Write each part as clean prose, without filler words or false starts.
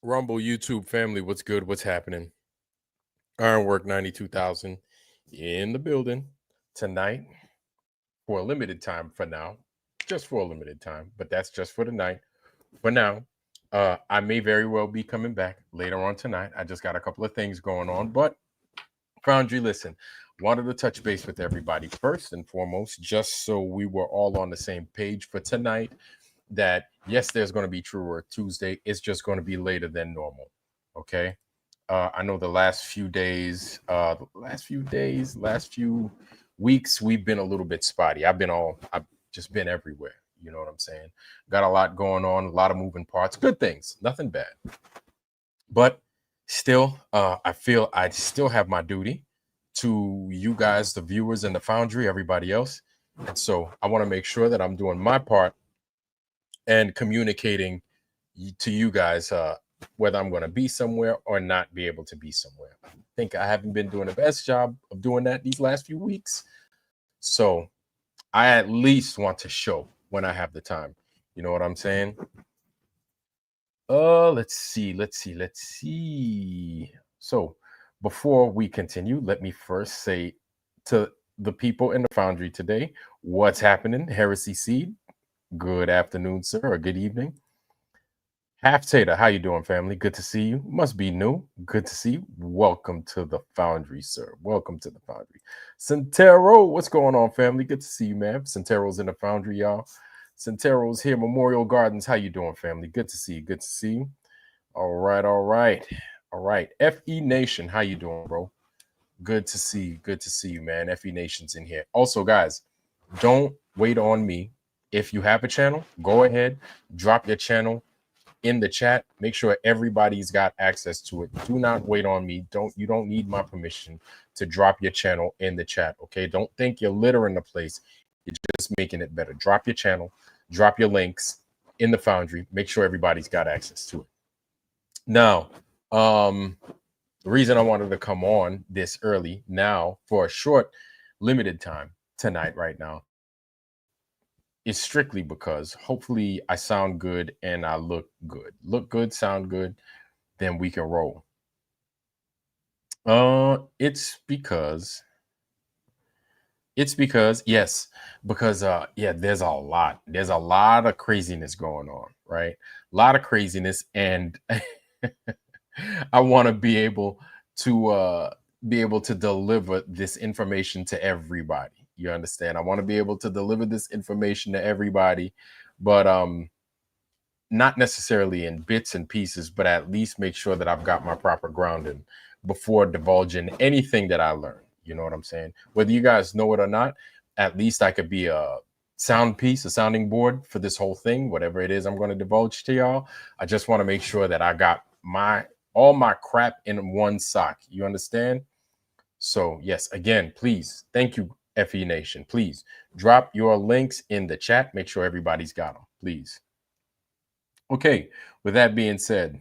Rumble YouTube family, what's good? What's happening? Ironwork 92,000 in the building tonight for a limited time for now. Just for a limited time, but that's just for the night. For now, I may very well be coming back later on tonight. I just got a couple of things going on, but Foundry, listen, wanted to touch base with everybody first and foremost, just so we were all on the same page for tonight. That yes, there's going to be True Work Tuesday. It's just going to be later than normal. Okay. I know the last few weeks, we've been a little bit spotty. I've just been everywhere. You know what I'm saying? Got a lot going on, a lot of moving parts, good things, nothing bad. But still, I feel I still have my duty to you guys, the viewers and the Foundry, everybody else. And so I want to make sure that I'm doing my part and communicating to you guys whether I'm going to be somewhere or not be able to be somewhere. I think I haven't been doing the best job of doing that these last few weeks. So I at least want to show when I have the time. You know what I'm saying? Let's see. So before we continue, let me first say to the people in the Foundry today, what's happening? Heresy Seed, good afternoon, sir, or good evening. Half Tater, how you doing, family? Good to see you. Must be new. Good to see you. Welcome to the Foundry, sir. Welcome to the Foundry. Centero, what's going on, family? Good to see you, man. Centero's in the Foundry, y'all. Centero's here. Memorial Gardens, how you doing, family? Good to see you. Good to see you. All right. FE Nation, how you doing, bro? Good to see you. Good to see you, man. FE Nation's in here. Also, guys, don't wait on me. If you have a channel, go ahead, drop your channel in the chat. Make sure everybody's got access to it. Do not wait on me. You don't need my permission to drop your channel in the chat. Okay. Don't think you're littering the place. You're just making it better. Drop your channel, drop your links in the Foundry. Make sure everybody's got access to it. Now, the reason I wanted to come on this early now for a short, limited time tonight, right now, is strictly because hopefully I sound good and I look good. Look good, sound good, then we can roll. It's because yes, because there's a lot of craziness going on, right? A lot of craziness, and I want to be able to deliver this information to everybody. You understand? I want to be able to deliver this information to everybody, but not necessarily in bits and pieces, but at least make sure that I've got my proper grounding before divulging anything that I learn. You know what I'm saying? Whether you guys know it or not, at least I could be a sound piece, a sounding board for this whole thing, whatever it is I'm going to divulge to y'all. I just want to make sure that I got all my crap in one sock. You understand? So yes, again, please, thank you, FE Nation. Please drop your links in the chat. Make sure everybody's got them, please. Okay, with that being said,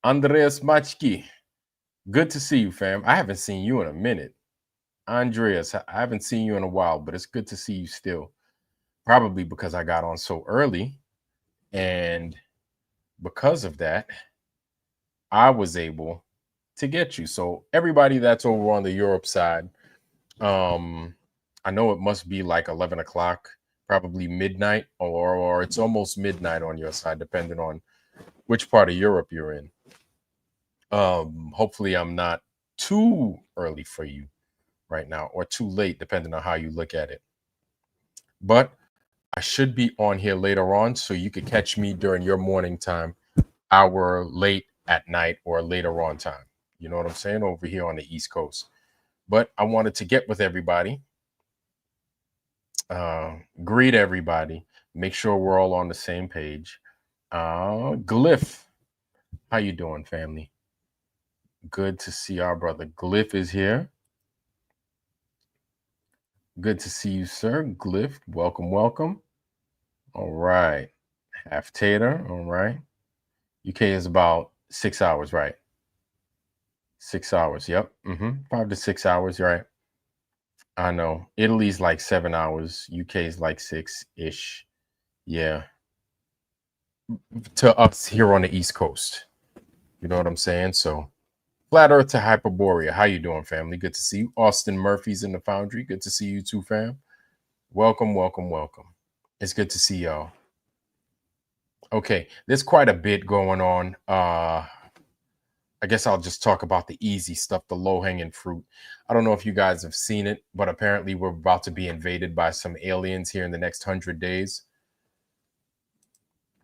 Andreas Machki, good to see you, fam. I haven't seen you in a minute. Andreas, I haven't seen you in a while, but it's good to see you still. Probably because I got on so early, and because of that, I was able to get you. So everybody that's over on the Europe side, I know it must be like 11 o'clock, probably midnight, or it's almost midnight on your side, depending on which part of Europe you're in. Hopefully I'm not too early for you right now, or too late, depending on how you look at it. But I should be on here later on, so you could catch me during your morning time, hour late at night, or later on time. You know what I'm saying? Over here on the East Coast. But I wanted to get with everybody, greet everybody, make sure we're all on the same page. Glyph, how you doing, family? Good to see our brother Glyph is here. Good to see you, sir. Glyph, welcome. All right. Half Tater, all right. UK is about 6 hours, right? 6 hours, yep. 5 to 6 hours, right? I know. Italy's like 7 hours. UK is like 6-ish. Yeah. To us here on the East Coast. You know what I'm saying? So flat earth to Hyperborea. How you doing, family? Good to see you. Austin Murphy's in the Foundry. Good to see you too, fam. Welcome, welcome, welcome. It's good to see y'all. Okay, there's quite a bit going on. I guess I'll just talk about the easy stuff, the low-hanging fruit. I don't know if you guys have seen it, but apparently we're about to be invaded by some aliens here in the next 100 days.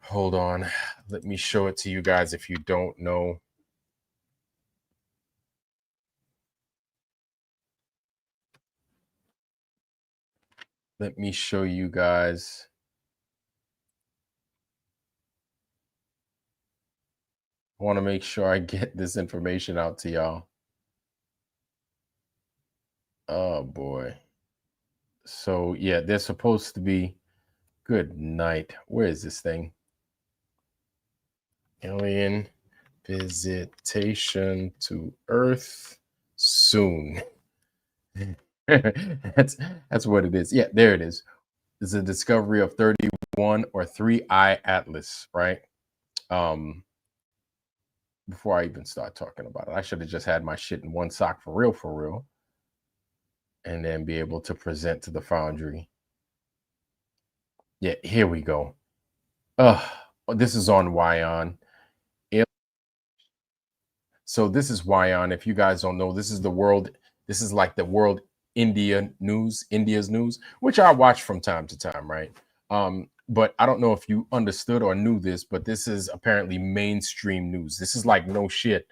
Hold on. Let me show it to you guys if you don't know. Let me show you guys. I want to make sure I get this information out to y'all. Oh boy. So yeah, they're supposed to be. Good night. Where is this thing? Alien visitation to Earth soon. that's what it is. Yeah, there it is. It's a discovery of 31 or 3I Atlas, right? Before I even start talking about it, I should have just had my shit in one sock for real, and then be able to present to the Foundry. Yeah, here we go. This is on Wion. So this is Wion. If you guys don't know, this is the world. This is like the world India's news, which I watch from time to time, right? But I don't know if you understood or knew this, but this is apparently mainstream news. This is like no shit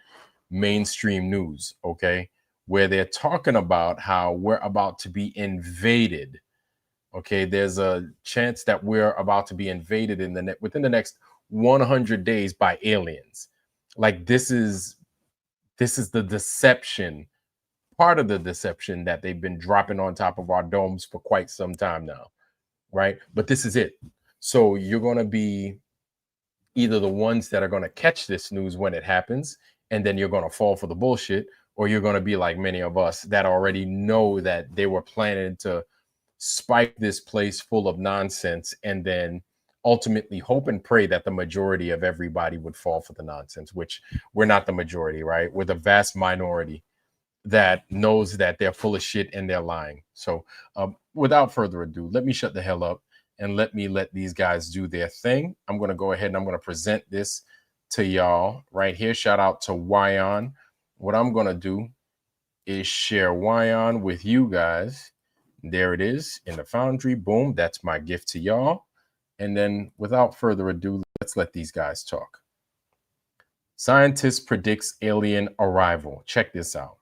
mainstream news, okay? Where they're talking about how we're about to be invaded. Okay, there's a chance that we're about to be invaded within the next 100 days by aliens. Like this is the deception, part of the deception that they've been dropping on top of our domes for quite some time now, right? But this is it. So you're going to be either the ones that are going to catch this news when it happens, and then you're going to fall for the bullshit, or you're going to be like many of us that already know that they were planning to spike this place full of nonsense and then ultimately hope and pray that the majority of everybody would fall for the nonsense, which we're not the majority, right? We're the vast minority that knows that they're full of shit and they're lying. So without further ado, let me shut the hell up and let these guys do their thing. I'm going to go ahead and I'm going to present this to y'all right here. Shout out to Wion. What I'm going to do is share Wion with you guys. There it is in the Foundry. Boom. That's my gift to y'all. And then without further ado, let's let these guys talk. Scientist predicts alien arrival. Check this out.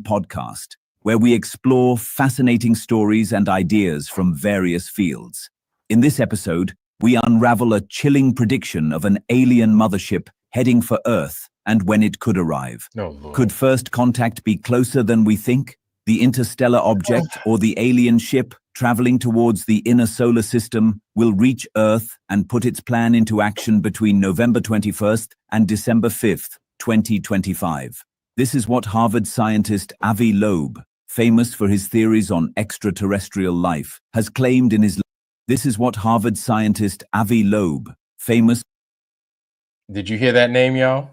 Podcast, where we explore fascinating stories and ideas from various fields. In this episode, we unravel a chilling prediction of an alien mothership heading for Earth and when it could arrive. Oh, Lord. Could first contact be closer than we think? The interstellar object or the alien ship traveling towards the inner solar system will reach Earth and put its plan into action between November 21st and December 5th, 2025. This is what Harvard scientist Avi Loeb, famous for his theories on extraterrestrial life, has claimed in his... This is what Harvard scientist Avi Loeb, famous... Did you hear that name, y'all?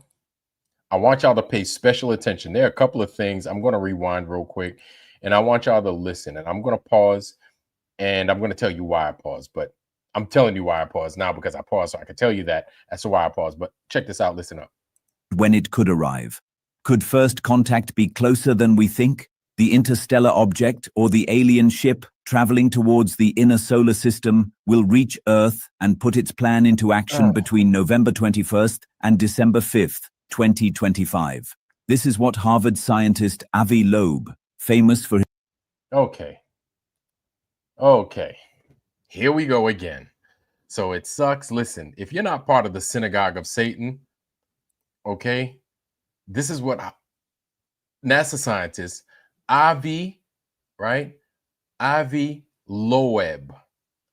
I want y'all to pay special attention. There are a couple of things. I'm going to rewind real quick, and I want y'all to listen. And I'm going to pause, and I'm going to tell you why I paused. But I'm telling you why I paused now because I paused, so I can tell you that as to why I paused. But check this out. Listen up. When it could arrive. Could first contact be closer than we think? The interstellar object or the alien ship traveling towards the inner solar system will reach Earth and put its plan into action between November 21st and December 5th, 2025. This is what Harvard scientist Avi Loeb, famous for... Okay. Here we go again. So it sucks. Listen, if you're not part of the synagogue of Satan, okay, this is what NASA scientist Avi, right? Avi Loeb,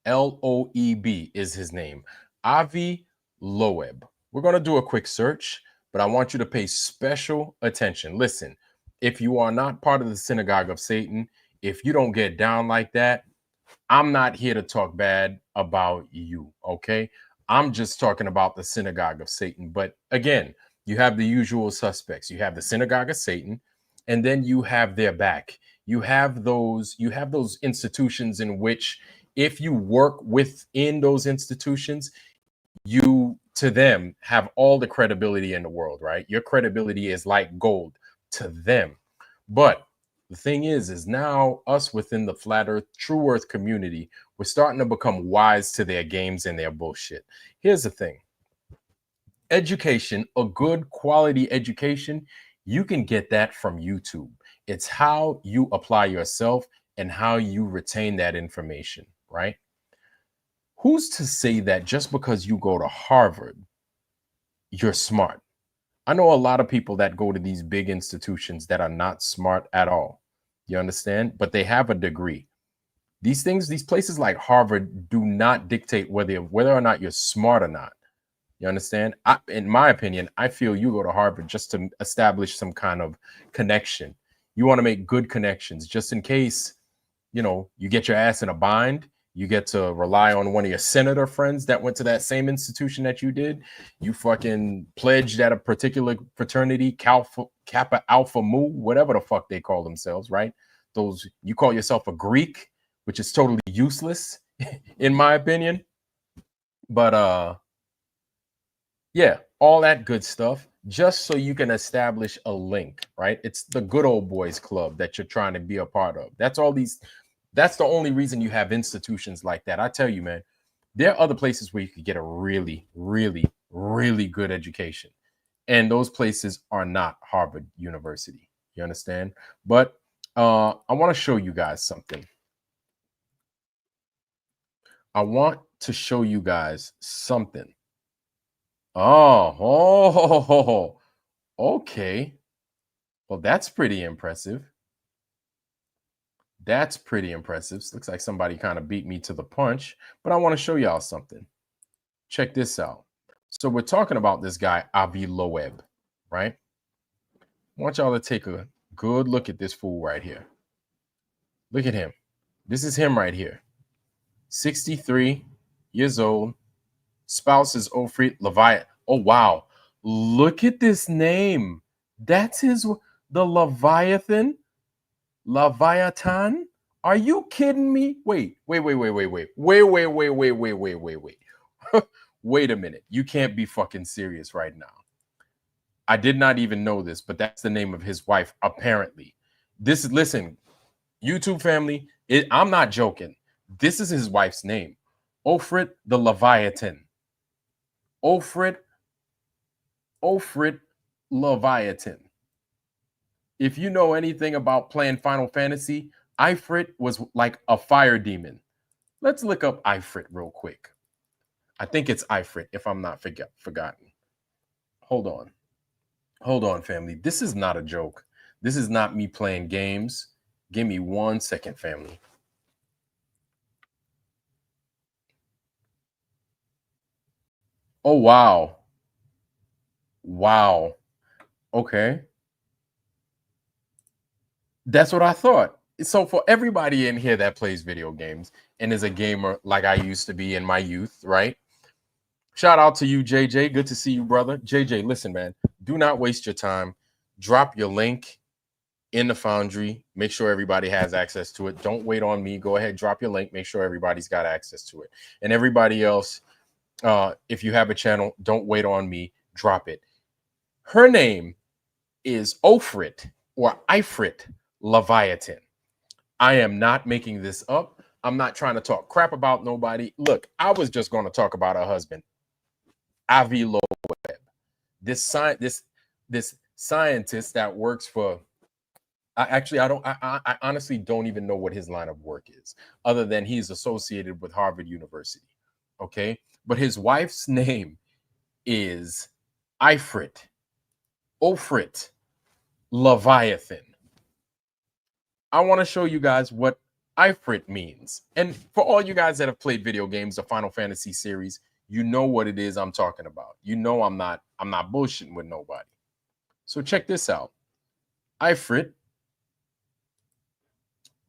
Loeb is his name. Avi Loeb. We're going to do a quick search, but I want you to pay special attention. Listen, if you are not part of the synagogue of Satan, if you don't get down like that, I'm not here to talk bad about you, okay? I'm just talking about the synagogue of Satan. But again, You have the usual suspects. You have the synagogue of Satan, and then you have their back. You have those institutions in which, if you work within those institutions, you to them have all the credibility in the world, right? Your credibility is like gold to them. But the thing is now us within the flat earth, true earth community, we're starting to become wise to their games and their bullshit. Here's the thing. Education, a good quality education, you can get that from YouTube. It's how you apply yourself and how you retain that information, right? Who's to say that just because you go to Harvard, you're smart? I know a lot of people that go to these big institutions that are not smart at all. You understand? But they have a degree. These things, these places like Harvard do not dictate whether or not you're smart or not. You understand? In my opinion, I feel you go to Harvard just to establish some kind of connection. You want to make good connections just in case, you get your ass in a bind. You get to rely on one of your senator friends that went to that same institution that you did. You fucking pledged at a particular fraternity, Kappa Alpha Mu, whatever the fuck they call themselves, right? Those, you call yourself a Greek, which is totally useless, in my opinion. But yeah, all that good stuff, just so you can establish a link, right? It's the good old boys club that you're trying to be a part of. That's the only reason you have institutions like that. I tell you, man, there are other places where you could get a really, really, really good education. And those places are not Harvard University. You understand? But I want to show you guys something. I want to show you guys something. Oh, okay. Well, that's pretty impressive. That's pretty impressive. Looks like somebody kind of beat me to the punch, but I want to show y'all something. Check this out. So we're talking about this guy, Avi Loeb, right? I want y'all to take a good look at this fool right here. Look at him. This is him right here. 63 years old. Spouse is Ofrit Leviathan. Oh, wow. Look at this name. That's the Leviathan. Leviathan? Are you kidding me? Wait. Wait a minute. You can't be fucking serious right now. I did not even know this, but that's the name of his wife, apparently. Listen, YouTube family, I'm not joking. This is his wife's name. Ofrit the Leviathan. Ofrit Leviathan. If you know anything about playing Final Fantasy, Ifrit was like a fire demon. Let's look up Ifrit real quick. I think it's Ifrit, if I'm not forgotten. Hold on, family. This is not a joke. This is not me playing games. Give me 1 second, family. Oh, wow. Wow. Okay. That's what I thought. So for everybody in here that plays video games and is a gamer like I used to be in my youth, right? Shout out to you, JJ. Good to see you, brother. JJ, listen, man, do not waste your time. Drop your link in the Foundry. Make sure everybody has access to it. Don't wait on me. Go ahead, drop your link. Make sure everybody's got access to it. And everybody else, if you have a channel, don't wait on me. Drop it. Her name is Ofrit or Ifrit Leviathan. I am not making this up. I'm not trying to talk crap about nobody. Look, I was just going to talk about her husband, Avi Loeb. This scientist that works for. I honestly don't even know what his line of work is, other than he's associated with Harvard University. Okay, but his wife's name is Ofrit Leviathan. I want to show you guys what Ifrit means. And for all you guys that have played video games, the Final Fantasy series, you know what it is I'm talking about. You know I'm not bullshitting with nobody. So check this out. Ifrit.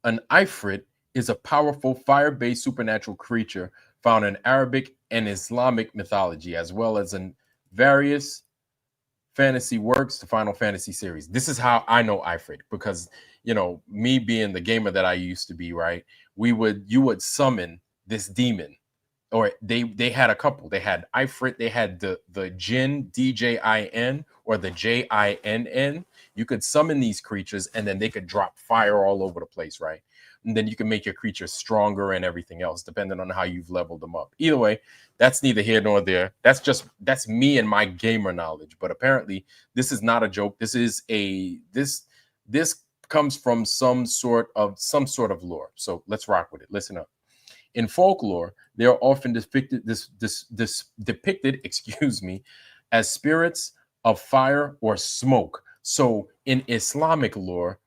An Ifrit is a powerful fire-based supernatural creature found in Arabic and Islamic mythology, as well as in various fantasy works, the Final Fantasy series. This is how I know Ifrit, because me being the gamer that I used to be, right? You would summon this demon, or they had a couple. They had Ifrit, they had the Jin, DJIN, or the JINN. You could summon these creatures, and then they could drop fire all over the place, right? And then you can make your creatures stronger and everything else, depending on how you've leveled them up. Either way, that's neither here nor there. That's me and my gamer knowledge. But apparently, this is not a joke. This comes from some sort of lore. So let's rock with it. Listen up. In folklore, they are often depicted, excuse me, as spirits of fire or smoke. So in Islamic lore,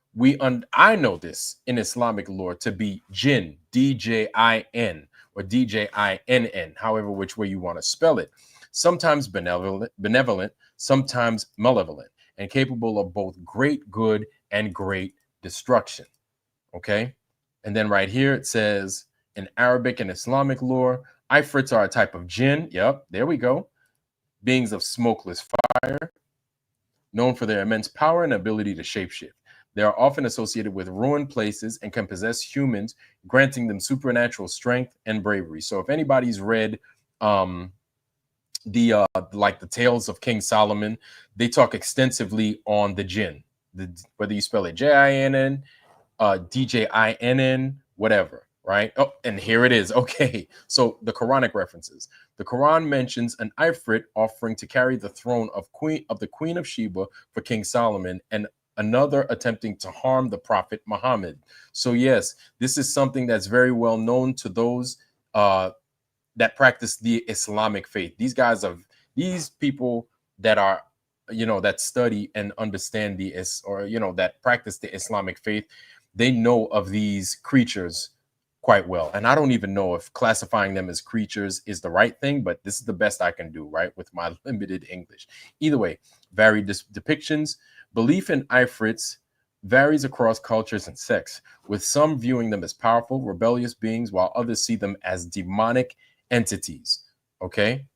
I know this in Islamic lore to be jinn, DJIN or DJINN, however which way you want to spell it. Sometimes benevolent, sometimes malevolent, and capable of both great good and great destruction. Okay, and then right here it says, in Arabic and Islamic lore, Ifrits are a type of jinn. Yep, there we go. Beings of smokeless fire, known for their immense power and ability to shapeshift. They are often associated with ruined places and can possess humans, granting them supernatural strength and bravery. So if anybody's read the Tales of King Solomon, they talk extensively on the jinn, whether you spell it JINN, DJINN, whatever. Right? Oh, and here it is. Okay. So the Quranic references. The Quran mentions an Ifrit offering to carry the throne of the Queen of Sheba for King Solomon, and another attempting to harm the Prophet Muhammad. So yes, this is something that's very well known to those that practice the Islamic faith. These people that are, that study and understand that practice the Islamic faith, they know of these creatures quite well. And I don't even know if classifying them as creatures is the right thing, but this is the best I can do, right, with my limited English. Either way, varied depictions. Belief in Ifrits varies across cultures and sects, with some viewing them as powerful, rebellious beings, while others see them as demonic entities. Okay,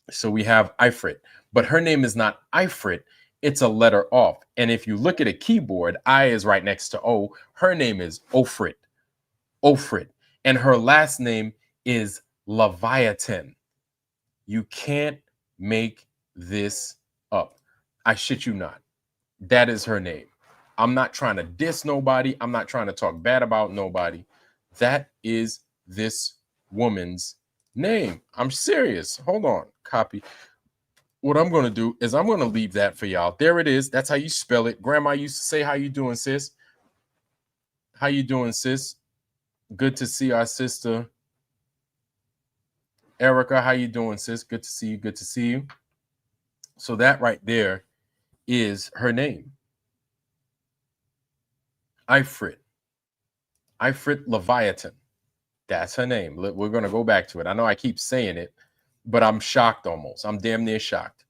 so we have Ifrit, but her name is not Ifrit. It's a letter off. And if you look at a keyboard, I is right next to O. Her name is Ofrit. And her last name is Leviathan. You can't make this up. I shit you not. That is her name. I'm not trying to diss nobody. I'm not trying to talk bad about nobody. That is this woman's name. I'm serious. Hold on. Copy. What I'm going to do is I'm going to leave that for y'all. There it is. That's how you spell it. Grandma used to say, "How you doing, sis? How you doing, sis? Good to see our sister Erica. How you doing, sis? Good to see you. Good to see you." So that right there is her name. Ifrit Leviathan. That's her name. We're going to go back to it. I know I keep saying it, but I'm shocked almost. I'm damn near shocked.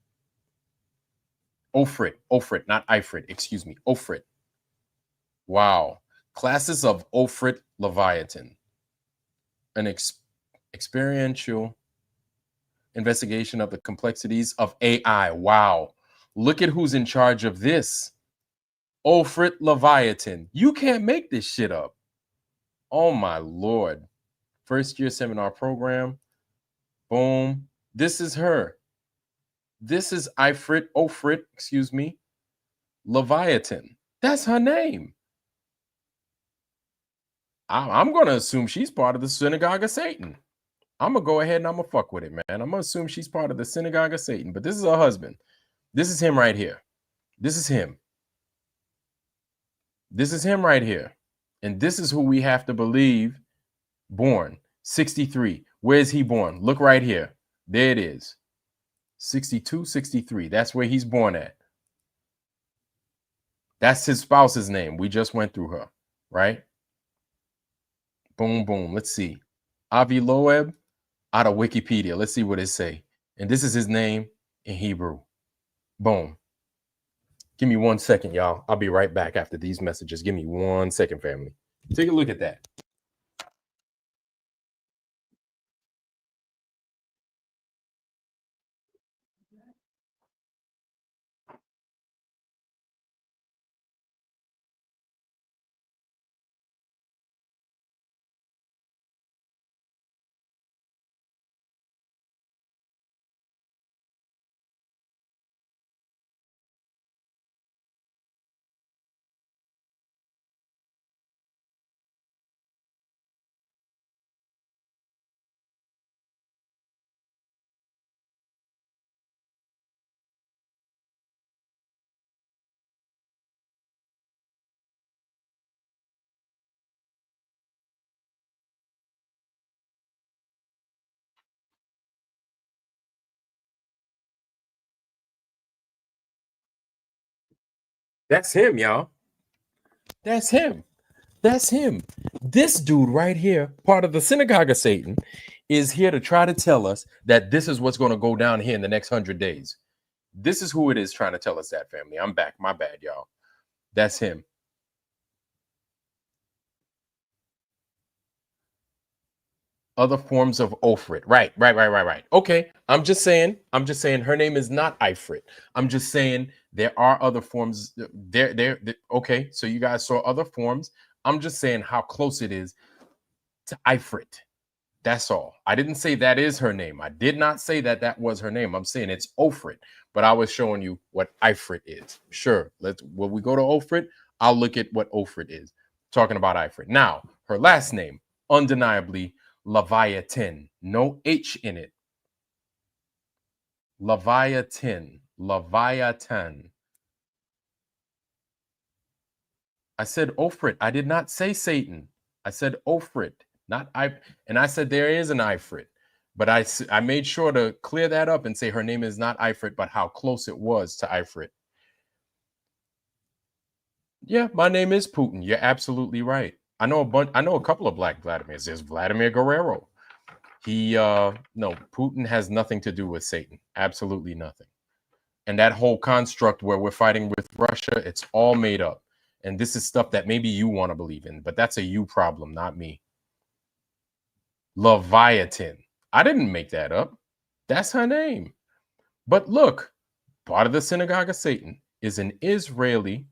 Ofrit, not Ifrit. Excuse me. Ofrit. Wow. Classes of Ofrit Leviathan. An experiential investigation of the complexities of AI. Wow. Look at who's in charge of this. Ofrit Leviathan. You can't make this shit up. Oh my Lord. First year seminar program. Boom. This is her. This is Ofrit, excuse me, Leviathan. That's her name. I'm going to assume she's part of the Synagogue of Satan. I'm going to go ahead and I'm going to fuck with it, man. I'm going to assume she's part of the Synagogue of Satan. But this is her husband. This is him right here. This is him. This is him right here. And this is who we have to believe born. 63. Where's he born? Look right here. There it is. 62, 63. That's where he's born at. That's his spouse's name. We just went through her, right? Boom, boom. Let's see. Avi Loeb out of Wikipedia. Let's see what it say. And this is his name in Hebrew. Boom. Give me 1 second, y'all. I'll be right back after these messages. Give me 1 second, family. Take a look at that. That's him, y'all. That's him. That's him. This dude right here, part of the synagogue of Satan, is here to try to tell us that this is what's going to go down here in the next 100 days. This is who it is trying to tell us that, family. I'm back. My bad, y'all. That's him. Other forms of Ofrit. Right. Okay. I'm just saying her name is not Ifrit. I'm just saying there are other forms. Okay. So you guys saw other forms. I'm just saying how close it is to Ifrit. That's all. I didn't say that is her name. I did not say that that was her name. I'm saying it's Ofrit, but I was showing you what Ifrit is. Sure. When we go to Ofrit, I'll look at what Ofrit is. Talking about Ifrit. Now, her last name, undeniably Leviathan. No H in it. Leviathan. I said Ofrit. I did not say Satan. I said Ofrit, not I. And I said there is an Ifrit, but I made sure to clear that up and say her name is not Ifrit, but how close it was to Ifrit. Yeah, my name is Putin. You're absolutely right. I know a couple of Black Vladimirs. There's Vladimir Guerrero. No, Putin has nothing to do with Satan. Absolutely nothing. And that whole construct where we're fighting with Russia, it's all made up. And this is stuff that maybe you want to believe in, but that's a you problem, not me. Leviathan. I didn't make that up. That's her name. But look, part of the synagogue of Satan is an Israeli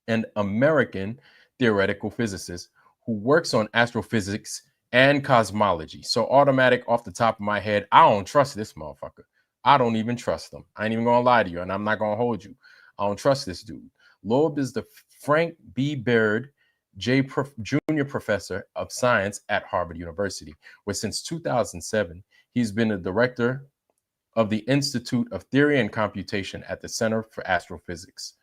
and American theoretical physicist who works on astrophysics and cosmology. So automatic off the top of my head, I don't trust this motherfucker. I don't even trust him. I ain't even gonna lie to you, and I'm not gonna hold you. I don't trust this dude. Loeb is the Frank B. Baird Junior Professor of Science at Harvard University, where since 2007, he's been the director of the Institute of Theory and Computation at the Center for Astrophysics.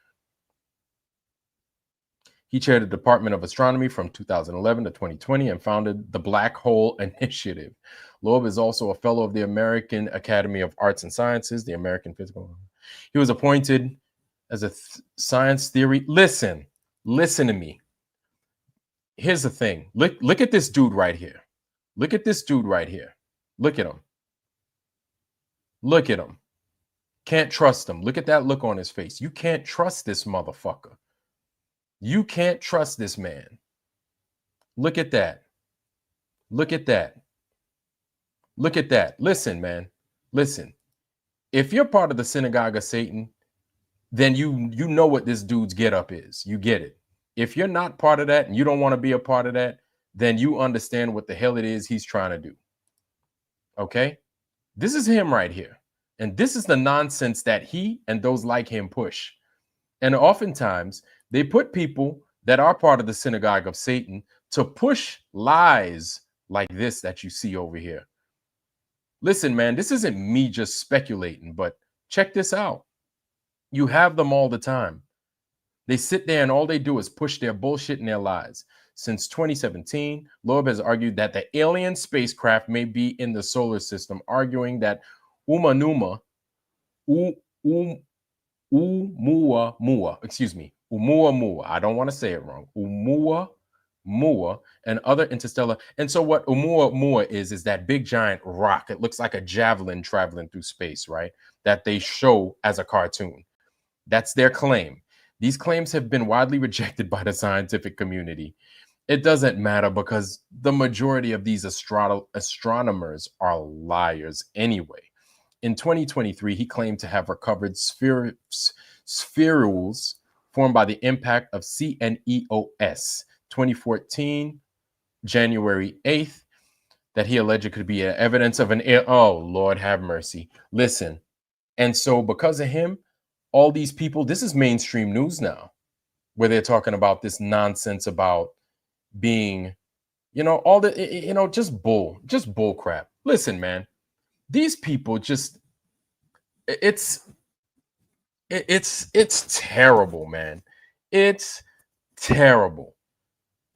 He chaired the Department of Astronomy from 2011 to 2020 and founded the Black Hole Initiative. Loeb is also a fellow of the American Academy of Arts and Sciences, the American Physical. He was appointed as a science theory. Listen to me. Here's the thing. Look at this dude right here. Look at this dude right here. Look at him. Look at him. Can't trust him. Look at that look on his face. You can't trust this motherfucker. You can't trust this man. Look at that. Look at that. Look at that. Listen, man. Listen. If you're part of the synagogue of Satan, then you know what this dude's get up is. You get it. If you're not part of that and you don't want to be a part of that, then you understand what the hell it is he's trying to do. Okay? This is him right here. And this is the nonsense that he and those like him push. And oftentimes, they put people that are part of the synagogue of Satan to push lies like this that you see over here. Listen, man, this isn't me just speculating, but check this out. You have them all the time. They sit there and all they do is push their bullshit and their lies. Since 2017, Loeb has argued that the alien spacecraft may be in the solar system, arguing that Oumuamua, I don't want to say it wrong. Oumuamua and other interstellar. And so what Oumuamua is that big giant rock. It looks like a javelin traveling through space, right? That they show as a cartoon. That's their claim. These claims have been widely rejected by the scientific community. It doesn't matter because the majority of these astronomers are liars anyway. In 2023, he claimed to have recovered spherules formed by the impact of CNEOS. 2014, January 8th, that he alleged could be evidence of oh, Lord have mercy. Listen. And so because of him, all these people, this is mainstream news now, where they're talking about this nonsense about being, all the, just bull crap. Listen, man, these people just, it's terrible, man. It's terrible.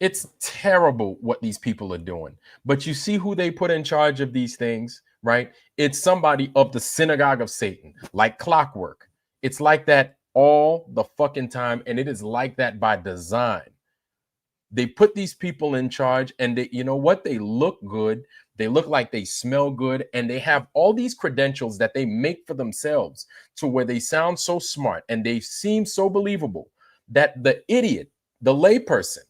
It's terrible what these people are doing. But you see who they put in charge of these things, right? It's somebody of the synagogue of Satan, like clockwork. It's like that all the fucking time, and it is like that by design. They put these people in charge, and they, you know what? They look good. They look like they smell good, and they have all these credentials that they make for themselves to where they sound so smart and they seem so believable that the idiot, the layperson,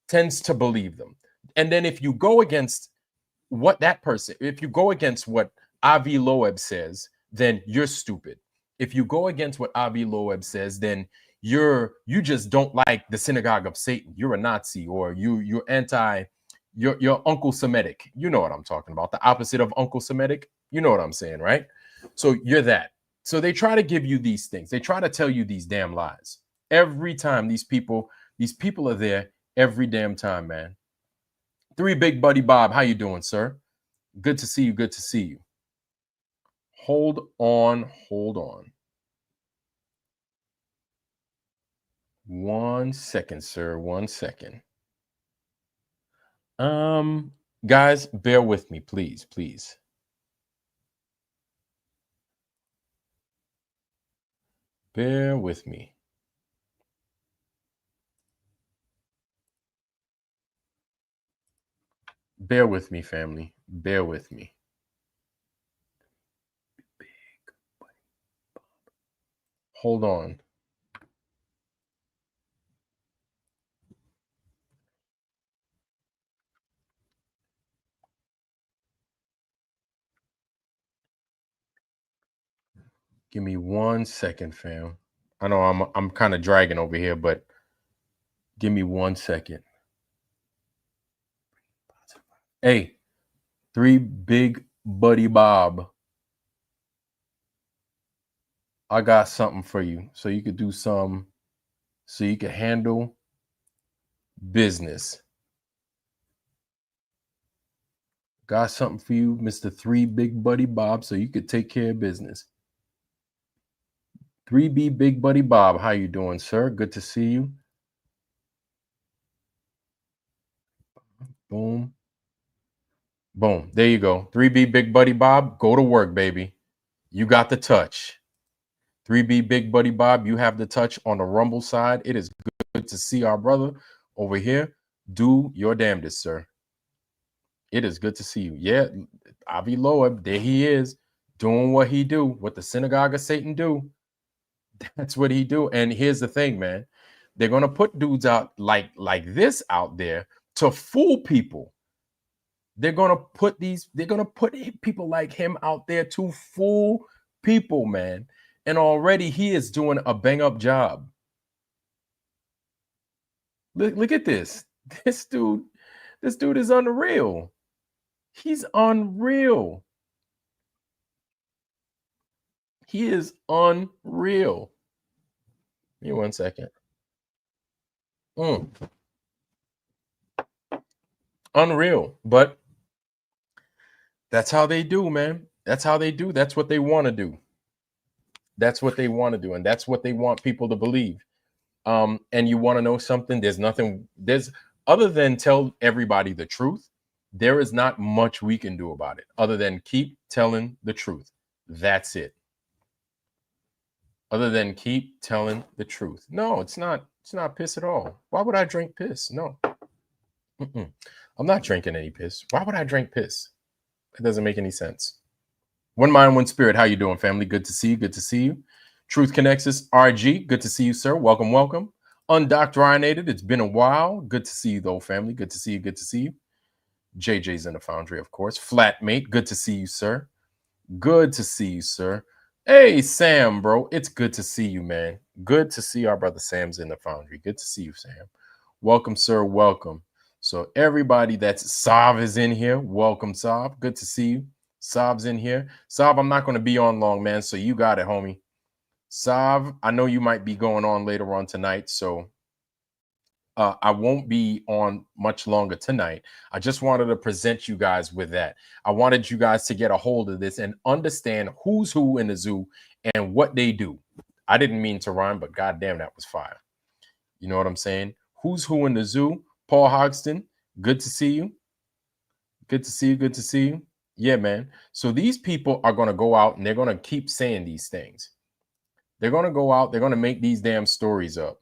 tends to believe them. And then if you go against what that person, if you go against what Avi Loeb says, then you're stupid. If you go against what Avi Loeb says, then you just don't like the synagogue of Satan. You're a Nazi, or you're anti, you're Uncle Semitic. You know what I'm talking about. The opposite of Uncle Semitic. You know what I'm saying, right? So you're that. So they try to give you these things. They try to tell you these damn lies every time. These people are there every damn time, man. Three Big Buddy Bob, how you doing, sir? Good to see you. Good to see you. Hold on. 1 second, sir. 1 second. Guys, bear with me, please. Bear with me. Bear with me, family. Bear with me. Hold on. Give me 1 second, fam. I know I'm kind of dragging over here, but give me 1 second. Hey, Three Big Buddy Bob, I got something for you, so you could do some, so you can handle business. Got something for you, Mr. Three Big Buddy Bob, so you could take care of business. 3B Big Buddy Bob, how you doing, sir? Good to see you. Boom. Boom. There you go. 3B Big Buddy Bob, go to work, baby. You got the touch. 3B Big Buddy Bob, you have the touch on the Rumble side. It is good to see our brother over here. Do your damnedest, sir. It is good to see you. Yeah, Avi Loeb, there he is, doing what he do, what the synagogue of Satan do. That's what he do. And here's the thing, man. They're gonna put dudes out like this out there to fool people. They're gonna put people like him out there to fool people, man. And already he is doing a bang up job. Look at this. This dude is unreal. He's unreal. He is unreal. Give me 1 second. Unreal. But that's how they do, man. That's how they do. That's what they want to do. That's what they want to do. And that's what they want people to believe. And you want to know something? There's other than tell everybody the truth, there is not much we can do about it other than keep telling the truth. That's it. Other than keep telling the truth. No, it's not piss at all. Why would I drink piss? No. I'm not drinking any piss. Why would I drink piss? It doesn't make any sense. One mind, one spirit. How you doing, family? Good to see you. Good to see you. Truth Connexus RG. Good to see you, sir. Welcome. Undoctrinated. It's been a while. Good to see you, though, family. Good to see you. JJ's in the Foundry, of course. Flatmate. Good to see you, sir. Hey, Sam, bro. It's good to see you, man. Good to see our brother Sam's in the Foundry. Good to see you, Sam. Welcome, sir. Welcome. So everybody that's Sav is in here. Welcome, Sav. Good to see you. Sav's in here. Sav, I'm not going to be on long, man. So you got it, homie. Sav, I know you might be going on later on tonight. So I won't be on much longer tonight. I just wanted to present you guys with that. I wanted you guys to get a hold of this and understand who's who in the zoo and what they do. I didn't mean to rhyme, but goddamn, that was fire. You know what I'm saying? Who's who in the zoo? Paul Hogston, good to see you. Good to see you. Yeah, man. So these people are going to go out and they're going to keep saying these things. They're going to go out, they're going to make these damn stories up.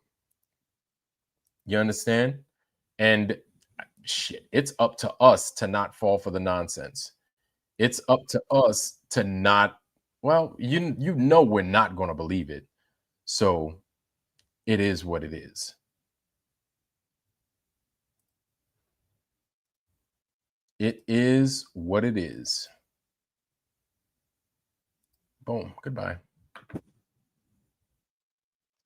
You understand? And shit, it's up to us to not fall for the nonsense. It's up to us to not, well, you know we're not going to believe it. So it is what it is. It is what it is. Boom. Goodbye.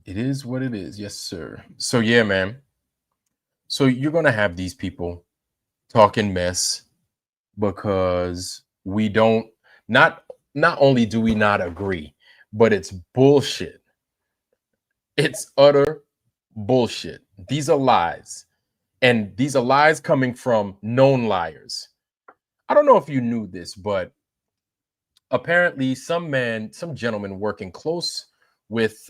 It is what it is. Yes, sir. So yeah, man. So you're going to have these people talking mess because we don't, not only do we not agree, but it's bullshit. It's utter bullshit. These are lies. And these are lies coming from known liars. I don't know if you knew this, but apparently some gentleman working close with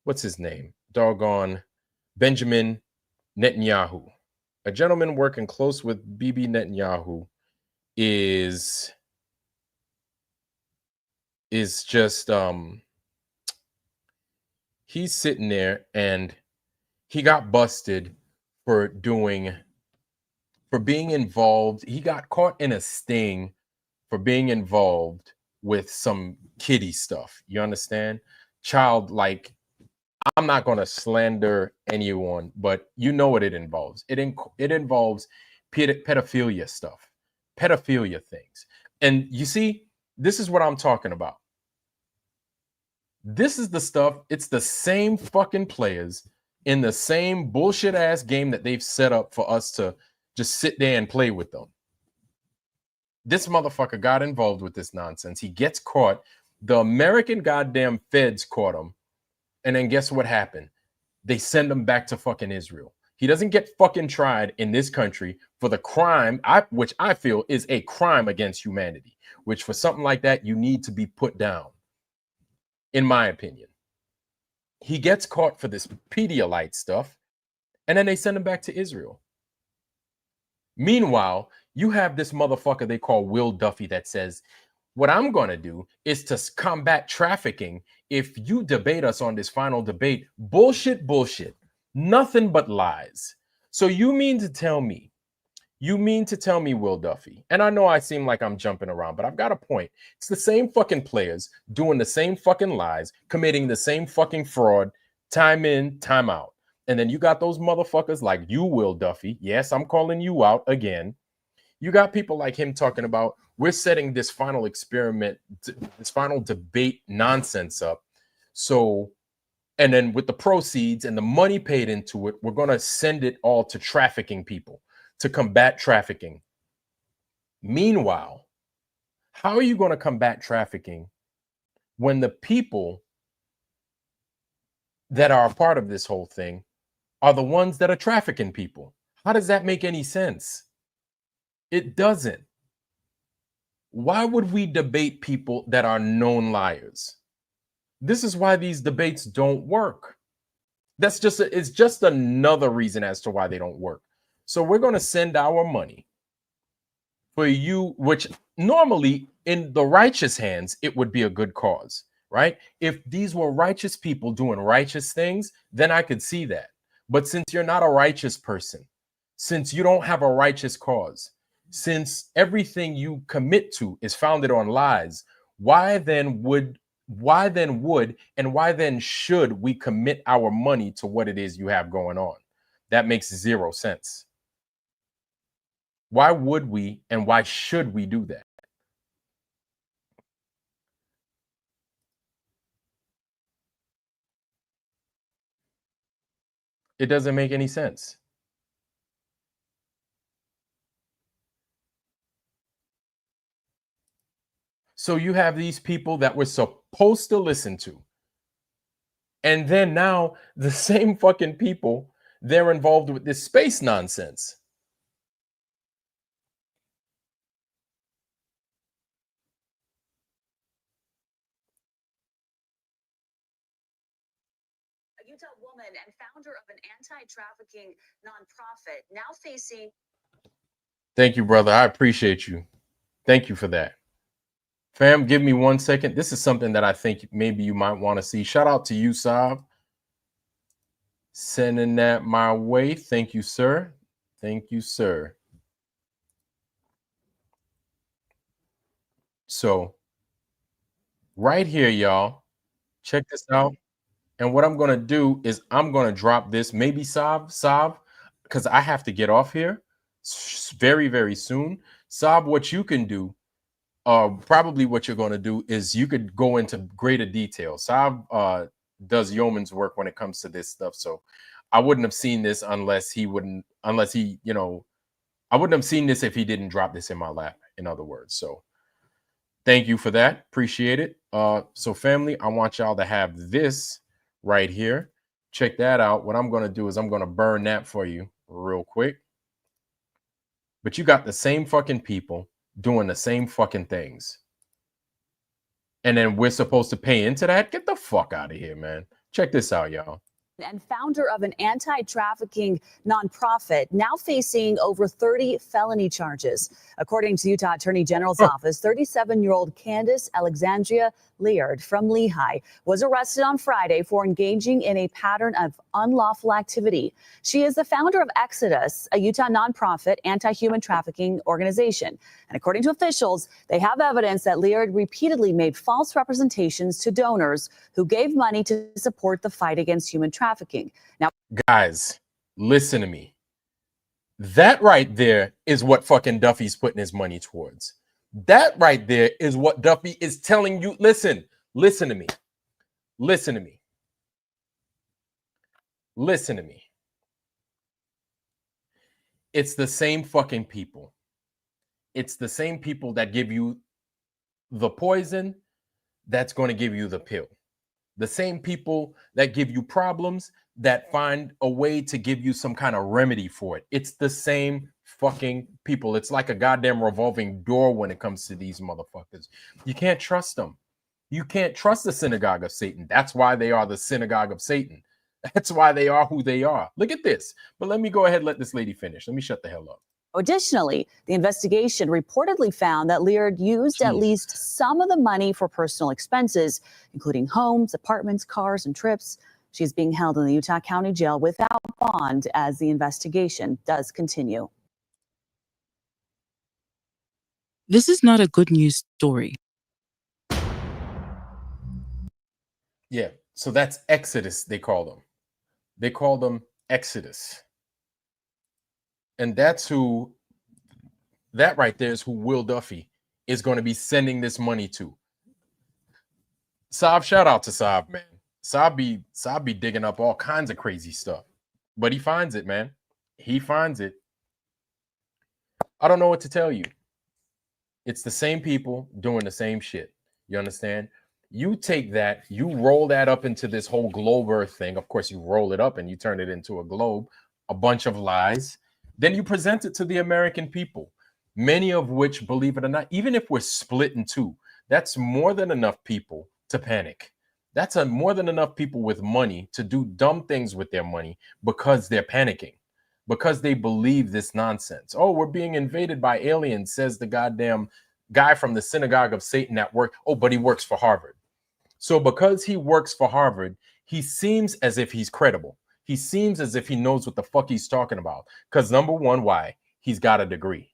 what's his name? Doggone Benjamin Netanyahu. A gentleman working close with Bibi Netanyahu is just he's sitting there and he got busted for being involved. He got caught in a sting for being involved with some kiddie stuff. You understand? Child, like, I'm not going to slander anyone, but you know what it involves. It involves pedophilia stuff, pedophilia things. And you see, this is what I'm talking about. This is the stuff. It's the same fucking players in the same bullshit ass game that they've set up for us to just sit there and play with them. This motherfucker got involved with this nonsense. He gets caught. The American goddamn feds caught him. And then guess what happened? They send him back to fucking Israel. He doesn't get fucking tried in this country for the crime, which I feel is a crime against humanity, which for something like that, you need to be put down, in my opinion. He gets caught for this Pedialyte stuff, and then they send him back to Israel. Meanwhile, you have this motherfucker they call Will Duffy that says, what I'm going to do is to combat trafficking. If you debate us on this final debate, bullshit, nothing but lies. So you mean to tell me, Will Duffy, and I know I seem like I'm jumping around, but I've got a point. It's the same fucking players doing the same fucking lies, committing the same fucking fraud, time in, time out. And then you got those motherfuckers like you, Will Duffy. Yes, I'm calling you out again. You got people like him talking about, we're setting this final experiment, this final debate nonsense up. So, and then with the proceeds and the money paid into it, we're going to send it all to trafficking people to combat trafficking. Meanwhile, how are you going to combat trafficking when the people that are a part of this whole thing are the ones that are trafficking people? How does that make any sense? It doesn't. Why would we debate people that are known liars? This is why these debates don't work. It's just another reason as to why they don't work. So we're going to send our money for you, which normally in the righteous hands, it would be a good cause, right? If these were righteous people doing righteous things, then I could see that. But since you're not a righteous person, since you don't have a righteous cause, since everything you commit to is founded on lies, why then should we commit our money to what it is you have going on? That makes zero sense. Why would we and why should we do that? It doesn't make any sense. So you have these people that we're supposed to listen to. And then now the same fucking people, they're involved with this space nonsense. A Utah woman and founder of an anti-trafficking nonprofit now facing. Thank you, brother. I appreciate you. Thank you for that. Fam, give me 1 second. This is something that I think maybe you might want to see. Shout out to you, Saab. Sending that my way. Thank you, sir. Thank you, sir. So, right here, y'all, check this out. And what I'm going to do is I'm going to drop this, maybe Saab, because I have to get off here very, very soon. Saab, what you can do, probably what you're going to do is you could go into greater detail. Saab does yeoman's work when it comes to this stuff. So I wouldn't have seen this unless he, you know, I wouldn't have seen this if he didn't drop this in my lap, in other words. So thank you for that. Appreciate it. So family, I want y'all to have this right here. Check that out. What I'm going to do is I'm going to burn that for you real quick. But you got the same fucking people doing the same fucking things. And then we're supposed to pay into that? Get the fuck out of here, man. Check this out, y'all. And founder of an anti-trafficking nonprofit, now facing over 30 felony charges. According to Utah Attorney General's office, 37-year-old Candace Alexandria Leard from Lehigh was arrested on Friday for engaging in a pattern of unlawful activity. She is the founder of Exodus, a Utah nonprofit anti-human trafficking organization. And according to officials, they have evidence that Leard repeatedly made false representations to donors who gave money to support the fight against human trafficking. Now, guys, listen to me. That right there is what fucking Duffy's putting his money towards. That right there is what Duffy is telling you. Listen to me. Listen to me. Listen to me. It's the same fucking people. It's the same people that give you the poison that's going to give you the pill. The same people that give you problems that find a way to give you some kind of remedy for it. It's the same fucking people. It's like a goddamn revolving door when it comes to these motherfuckers. You can't trust them. You can't trust the synagogue of Satan. That's why they are the synagogue of Satan. That's why they are who they are. Look at this. But let me go ahead and let this lady finish. Let me shut the hell up. additionally, the investigation reportedly found that Leard used at least some of the money for personal expenses, including homes, apartments, cars, and trips. She's being held in the Utah County Jail without bond as the investigation does continue. This is not a good news story. Yeah, so that's Exodus, they call them. They call them Exodus. And that's who, that right there is who Will Duffy is going to be sending this money to. Saab, shout out to Saab, man. Saab be digging up all kinds of crazy stuff. But he finds it, man. He finds it. I don't know what to tell you. It's the same people doing the same shit. You understand? You take that, you roll that up into this whole globe earth thing. Of course, you roll it up and you turn it into a globe, a bunch of lies. Then you present it to the American people, many of which, believe it or not, even if we're split in two, that's more than enough people to panic. That's more than enough people with money to do dumb things with their money because they're panicking, because they believe this nonsense. Oh, we're being invaded by aliens, says the goddamn guy from the synagogue of Satan at work. Oh, but he works for Harvard. So because he works for Harvard, he seems as if he's credible. He seems as if he knows what the fuck he's talking about. Because number one, why? He's got a degree,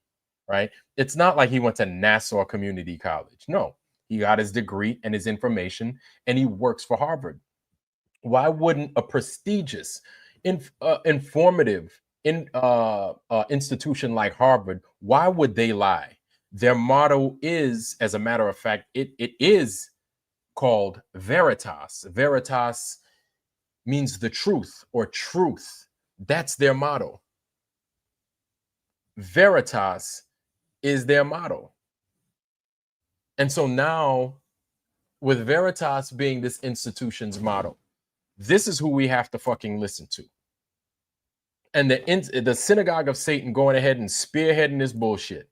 right? It's not like he went to Nassau Community College. No, he got his degree and his information, and he works for Harvard. Why wouldn't a prestigious, informative institution like Harvard, why would they lie? Their motto is, as a matter of fact, it is called Veritas. Veritas means the truth or truth. That's their motto. Veritas is their motto. And so now, with Veritas being this institution's motto, this is who we have to fucking listen to. And the synagogue of Satan going ahead and spearheading this bullshit.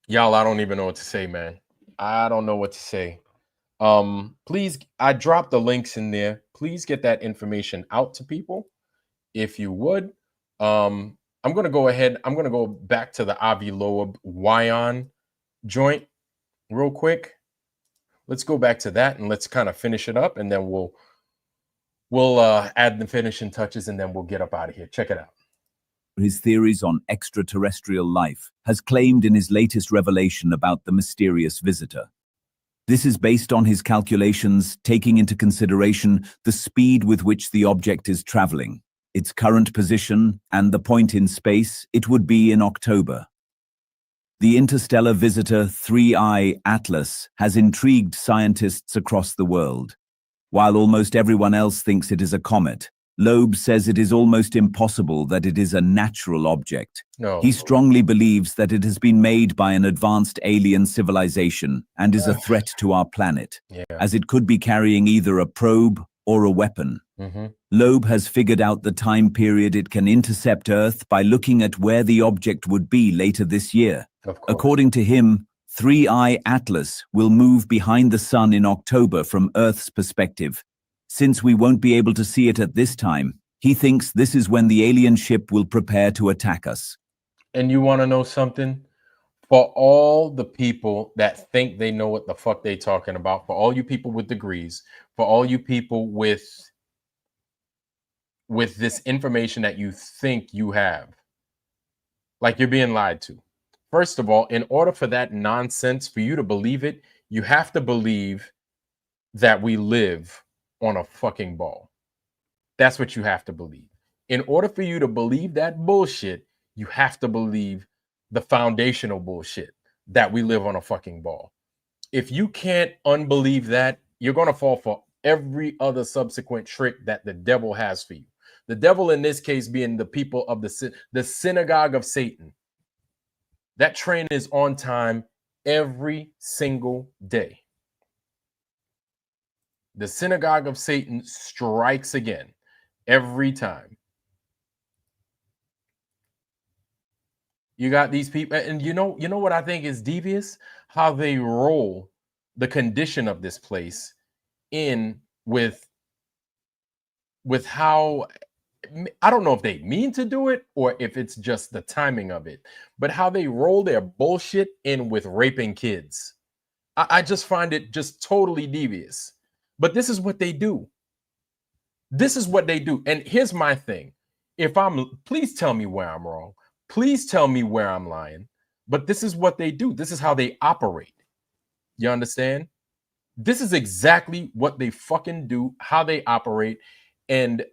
Y'all, I don't even know what to say, man. I don't know what to say. Please, I dropped the links in there. Please get that information out to people if you would. I'm I'm going to go ahead. I'm going to go back to the Avi Loeb Wyon joint real quick. Let's go back to that and let's kind of finish it up, and then we'll add the finishing touches, and then we'll get up out of here. Check it out. His theories on extraterrestrial life, has claimed in his latest revelation about the mysterious visitor. This is based on his calculations, taking into consideration the speed with which the object is traveling, its current position, and the point in space it would be in October. The interstellar visitor 3I Atlas has intrigued scientists across the world. While almost everyone else thinks it is a comet, Loeb says it is almost impossible that it is a natural object. No. He strongly believes that it has been made by an advanced alien civilization and is a threat to our planet, as it could be carrying either a probe or a weapon. Loeb has figured out the time period it can intercept Earth by looking at where the object would be later this year. According to him, 3I Atlas will move behind the sun in October from Earth's perspective. Since we won't be able to see it at this time, he thinks this is when the alien ship will prepare to attack us. And you want to know something? For all the people that think they know what the fuck they talking about, for all you people with degrees, for all you people with this information that you think you have, like you're being lied to. First of all, in order for that nonsense, for you to believe it, you have to believe that we live on a fucking ball. That's what you have to believe. In order for you to believe that bullshit, you have to believe the foundational bullshit that we live on a fucking ball. If you can't unbelieve that, you're going to fall for every other subsequent trick that the devil has for you. The devil in this case being the people of the synagogue of Satan. That train is on time every single day. The synagogue of Satan strikes again every time. You got these people, and you know what I think is devious? How they roll the condition of this place in with how, I don't know if they mean to do it or if it's just the timing of it, but how they roll their bullshit in with raping kids. I just find it just totally devious. But this is what they do. This is what they do. And here's my thing. Please tell me where I'm wrong. Please tell me where I'm lying. But this is what they do. This is how they operate. You understand? This is exactly what they fucking do, how they operate. And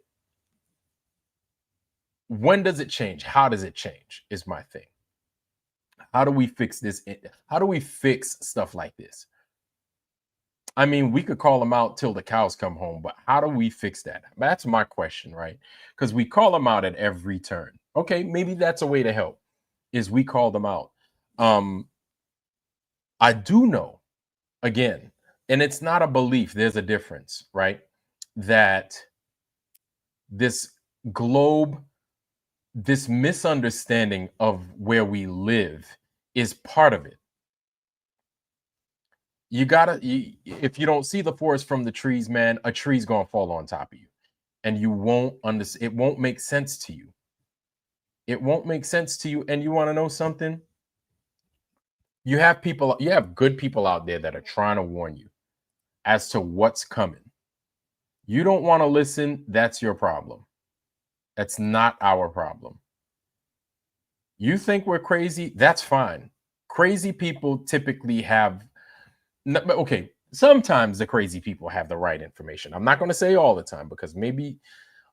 when does it change? How does it change is my thing. How do we fix this? How do we fix stuff like this? I mean, we could call them out till the cows come home, but how do we fix that? That's my question, right? Because we call them out at every turn. Okay, maybe that's a way to help, is we call them out. I do know, again, and it's not a belief, there's a difference, right? That this globe, this misunderstanding of where we live is part of it. If you don't see the forest from the trees, man, a tree's gonna fall on top of you, and you won't understand. It won't make sense to you. It won't make sense to you. And you want to know something? You have good people out there that are trying to warn you as to what's coming. You don't want to listen. That's your problem. That's not our problem. You think we're crazy? That's fine. Crazy people typically have. Okay, sometimes the crazy people have the right information. I'm not going to say all the time, because maybe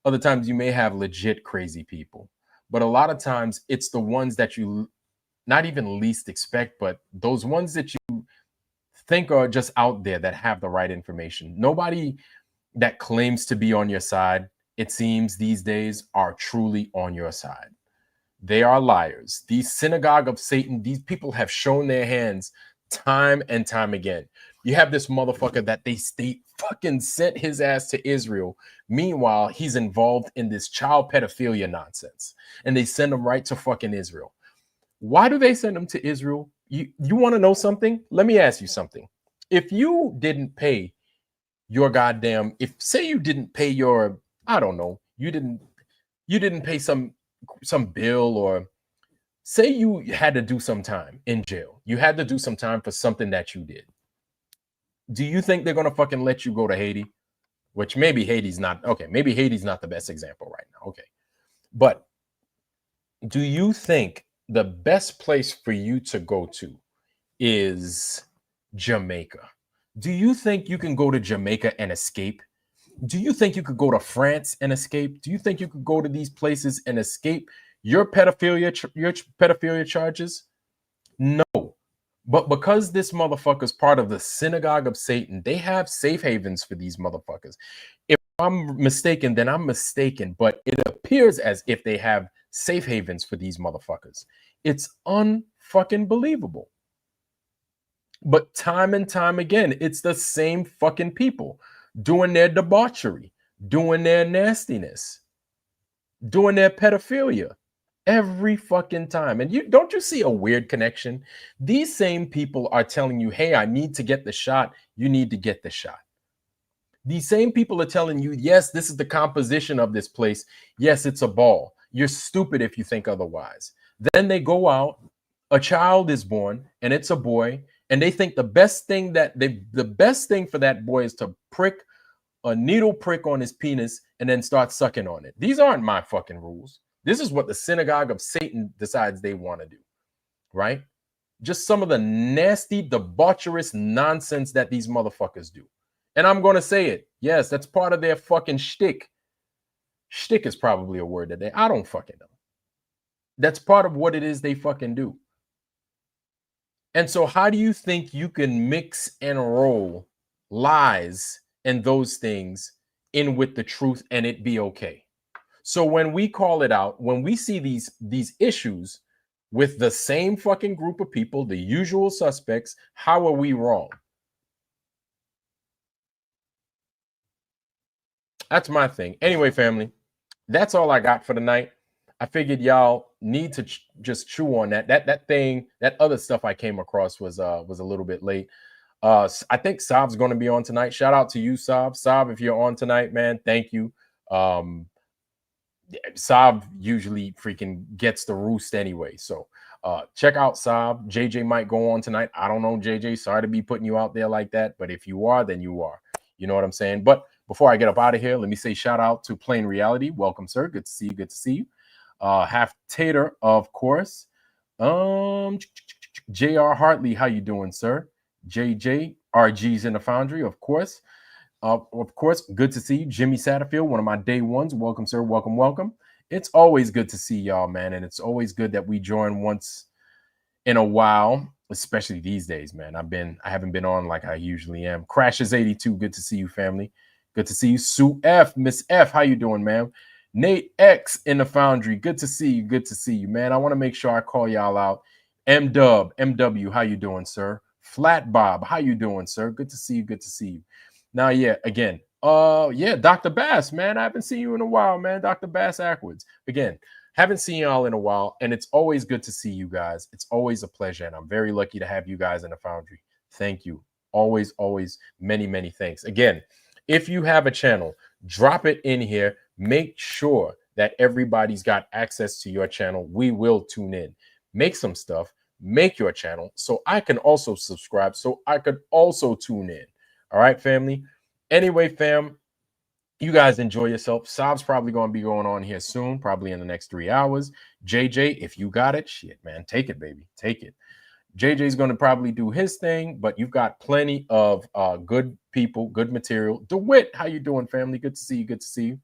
other times you may have legit crazy people. But a lot of times it's the ones that you not even least expect, but those ones that you think are just out there that have the right information. Nobody that claims to be on your side, it seems these days, are truly on your side. They are liars. These synagogue of Satan, these people have shown their hands time and time again. You have this motherfucker that they fucking sent his ass to Israel. Meanwhile, he's involved in this child pedophilia nonsense, and they send him right to fucking Israel. Why do they send him to Israel? You want to know something? Let me ask you something. If you didn't pay your goddamn, say you didn't pay your, I don't know, you didn't pay some some bill, or say you had to do some time in jail. You had to do some time for something that you did. Do you think they're gonna fucking let you go to Haiti? Which maybe Haiti's not okay. Maybe Haiti's not the best example right now. Okay, but do you think the best place for you to go to is Jamaica? Do you think you can go to Jamaica and escape? Do you think you could go to France and escape? Do you think you could go to these places and escape your pedophilia charges? No. But because this motherfucker's part of the synagogue of Satan, they have safe havens for these motherfuckers. If I'm mistaken, then I'm mistaken. But it appears as if they have safe havens for these motherfuckers. It's unfucking believable. But time and time again, it's the same fucking people doing their debauchery, doing their nastiness, doing their pedophilia every fucking time. And don't you see a weird connection? These same people are telling you, hey, I need to get the shot. You need to get the shot. These same people are telling you, yes, this is the composition of this place. Yes, it's a ball. You're stupid if you think otherwise. Then they go out, a child is born, and it's a boy, and they think the best thing for that boy is to prick a needle prick on his penis and then start sucking on it. These aren't my fucking rules. This is what the synagogue of Satan decides they want to do, right? Just some of the nasty, debaucherous nonsense that these motherfuckers do. And I'm going to say it. Yes, that's part of their fucking shtick. Shtick is probably a word that I don't fucking know. That's part of what it is they fucking do. And so how do you think you can mix and roll lies and those things in with the truth and it be okay? So when we call it out, when we see these issues with the same fucking group of people, the usual suspects, how are we wrong? That's my thing. Anyway, family, that's all I got for tonight. I figured y'all need to just chew on that. That other stuff I came across was a little bit late. I think Saab's going to be on tonight. Shout out to you, Saab. Saab, if you're on tonight, man, thank you. Saab usually freaking gets the roost anyway. So check out Saab. JJ might go on tonight. I don't know, JJ. Sorry to be putting you out there like that. But if you are, then you are. You know what I'm saying? But before I get up out of here, let me say shout out to Plain Reality. Welcome, sir. Good to see you. Good to see you. Half Tater, of course. J.R. Hartley, how you doing, sir? JJ, RG's in the Foundry, of course. Good to see you. Jimmy Satterfield, one of my day ones. Welcome, sir. Welcome, welcome. It's always good to see y'all, man. And it's always good that we join once in a while, especially these days, man. I haven't been on like I usually am. Crashes 82, good to see you, family. Good to see you. Sue F, Miss F, how you doing, man? Nate X in the Foundry, good to see you. Good to see you, man. I want to make sure I call y'all out. M-Dub, MW, how you doing, sir? Flat Bob, how you doing, sir? Good to see you. Good to see you. Now, yeah, again, Dr. Bass, man, I haven't seen you in a while, man. Dr. Bass Ackwards. Again, haven't seen y'all in a while, and it's always good to see you guys. It's always a pleasure, and I'm very lucky to have you guys in the Foundry. Thank you. Always, always, many, many thanks. Again, if you have a channel, drop it in here. Make sure that everybody's got access to your channel. We will tune in. Make some stuff. Make your channel so I can also subscribe, so I could also tune in. All right, family. Anyway, fam, you guys enjoy yourself. Saab's probably going to be going on here soon, probably in the next 3 hours. JJ, if you got it, shit, man, take it, baby. Take it. JJ's going to probably do his thing, but you've got plenty of good people, good material. DeWitt, how you doing, family? Good to see you. Good to see you.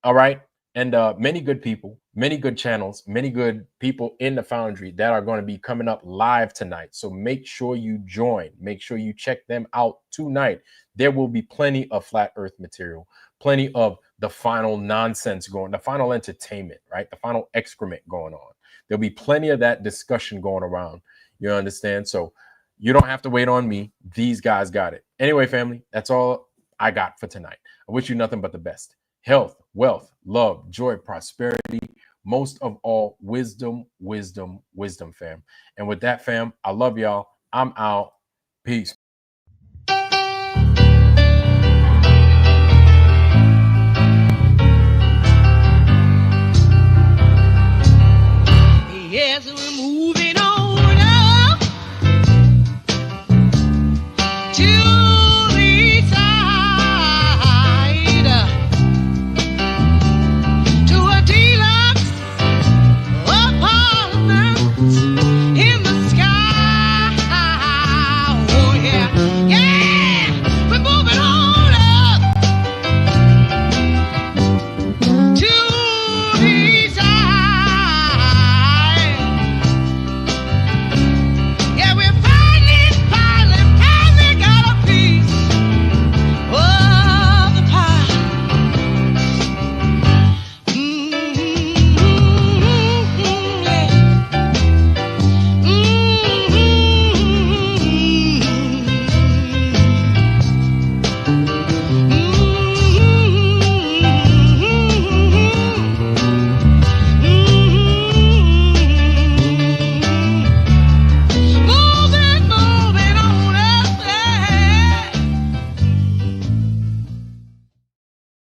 All right. And many good people, many good channels, many good people in the Foundry that are going to be coming up live tonight. So make sure you join. Make sure you check them out tonight. There will be plenty of Flat Earth material, plenty of the final nonsense going, the final entertainment, right? The final excrement going on. There'll be plenty of that discussion going around. You understand? So you don't have to wait on me. These guys got it. Anyway, family, that's all I got for tonight. I wish you nothing but the best. Health, wealth, love, joy, prosperity, most of all, wisdom, wisdom, wisdom, fam. And with that, fam, I love y'all. I'm out. Peace. Yes, we're moving on.